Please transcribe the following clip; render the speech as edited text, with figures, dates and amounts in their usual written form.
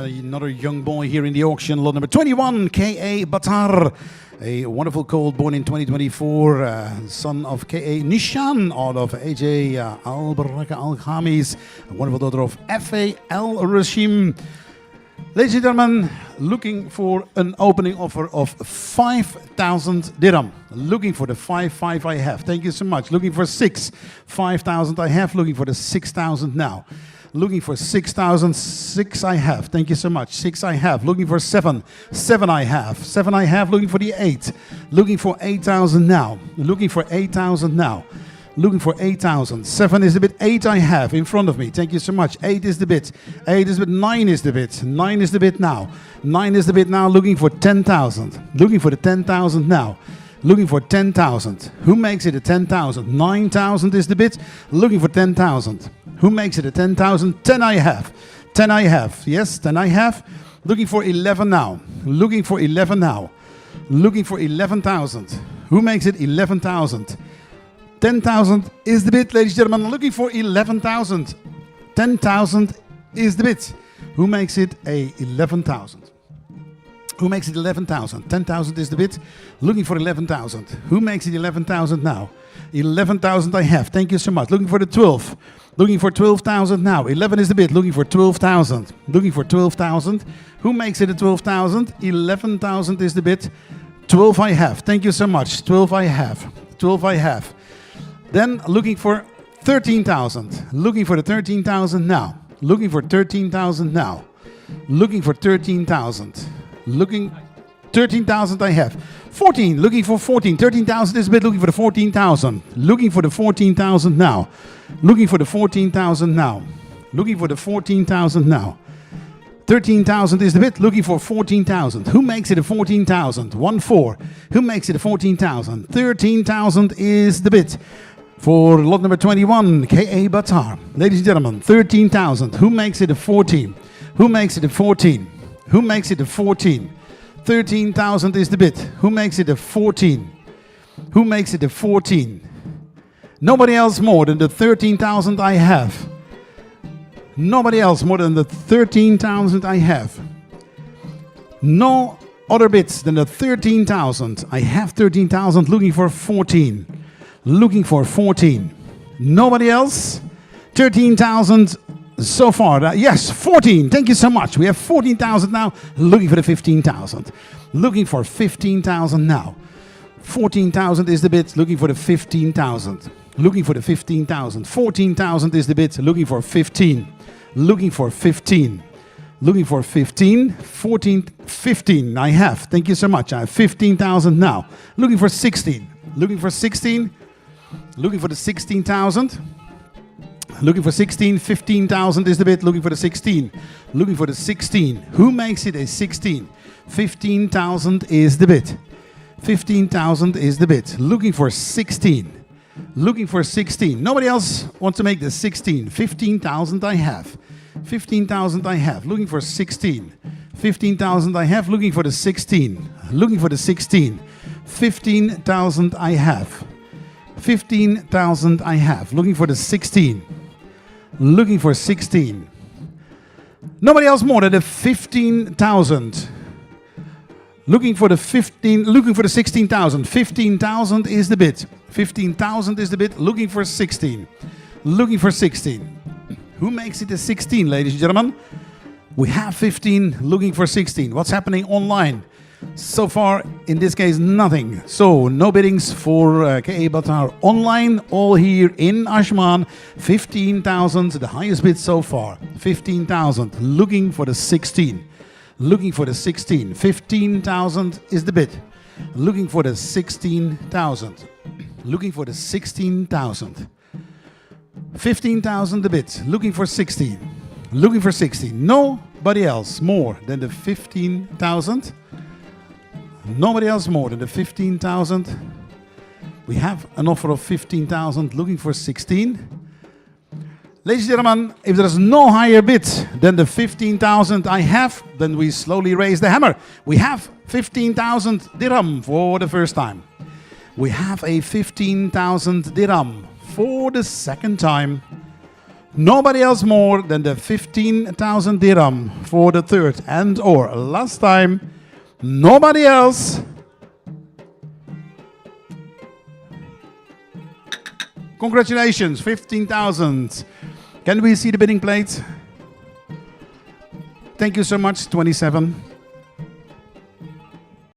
Another young boy here in the auction, lot number 21, K.A. Battar. A wonderful colt born in 2024, son of K.A. Nishan out of A.J. Al-Baraka Al-Khamis, a wonderful daughter of F.A. Al-Rashim. Ladies and gentlemen, looking for an opening offer of 5,000 dirham. Looking for the 5,500 I have. Thank you so much. Looking for 5,000 I have. Looking for the 6,000 now. Looking for 6,000, 6 I have. Thank you so much. 6 I have. Looking for 7 I have. 7 I have. Looking for the 8. Looking for 8,000 now. Looking for 8,000 now. Looking for 8,000. 7 is the bid. 8 I have in front of me. Thank you so much. 8 is the bid. 8 is the bid. 9 is the bid. 9 is the bid now. 9 is the bid now. Looking for 10,000. Looking for the 10,000 now. Looking for 10,000. Who makes it a 10,000? 9,000 is the bid. Looking for 10,000. Who makes it a 10,000? 10 I have. 10 I have. Yes, 10 I have. Looking for 11 now. Looking for 11 now. Looking for 11,000. Who makes it 11,000? 10,000 is the bid, ladies and gentlemen. Looking for 11,000. 10,000 is the bid. Who makes it a 11,000? Who makes it 11,000? 10,000 is the bid. Looking for 11,000. Who makes it 11,000 now? 11,000 I have. Thank you so much. Looking for the 12. Looking for 12,000 now. 11 is the bid. Looking for 12,000. Looking for 12,000. Who makes it a 12,000? 11,000 is the bid. 12 I have. Thank you so much. 12 I have. 12 I have. Then looking for 13,000. Looking for the 13,000 now. Looking for 13,000 now. Looking for 13,000. Looking 13,000 I have. 14. Looking for 14. 13,000 is a bit. Looking for the 14,000. Looking for the 14,000 now. Looking for the 14,000 now. Looking for the 14,000 now. 13,000 is the bid. Looking for 14,000. Who makes it a 14,000? 1-4. Who makes it a 14,000? 13,000 is the bid. For lot number 21, K.A. Battar. Ladies and gentlemen, 13,000. Who makes it a 14? Who makes it a 14? Who makes it a 14? 13,000 is the bid. Who makes it a 14? Who makes it a 14? Nobody else more than the 13,000 I have. Nobody else more than the 13,000 I have. No other bids than the 13,000. I have 13,000, looking for 14. Looking for 14. Nobody else? 13,000 so far. Yes, 14. Thank you so much. We have 14,000 now. Looking for the 15,000. Looking for 15,000 now. 14,000 is the bid. Looking for the 15,000. Looking for the 15,000. 14,000 is the bid. Looking for 15. Looking for 15. Looking for 15. 14. 15 I have. Thank you so much. I have 15,000 now. Looking for 16. Looking for 16. Looking for the 16,000. Looking for 16. 15,000 is the bid. Looking for the 16. Looking for the 16. Who makes it a 16? 15,000 is the bid. 15,000 is the bid. Looking for 16. Looking for 16. Nobody else wants to make the 16. 15,000 I have. 15,000 I have. Looking for 16. 15,000 I have. Looking for the 16. Looking for the 16. 15,000 I have. 15,000 I have. Looking for the 16. Looking for 16. Nobody else more than the 15,000. Looking for the 15. Looking for the 16,000. 15,000 is the bid. 15,000 is the bid. Looking for 16. Looking for 16. Who makes it a 16, ladies and gentlemen? We have 15. Looking for 16. What's happening online? So far, in this case, nothing. So, no biddings for K.A. Battar online, all here in Ajman. 15,000, the highest bid so far. 15,000, looking for the 16. Looking for the 16. 15,000 is the bid. Looking for the 16,000. Looking for the 16,000. 15,000 the bid. Looking for 16. Looking for 16. Nobody else more than the 15,000. Nobody else more than the 15,000. We have an offer of 15,000, looking for 16. Ladies and gentlemen, if there is no higher bid than the 15,000 I have, then we slowly raise the hammer. We have 15,000 dirham for the first time. We have a 15,000 dirham for the second time. Nobody else more than the 15,000 dirham for the third and or last time. Nobody else. Congratulations, 15,000. Can we see the bidding plate? Thank you so much, 27.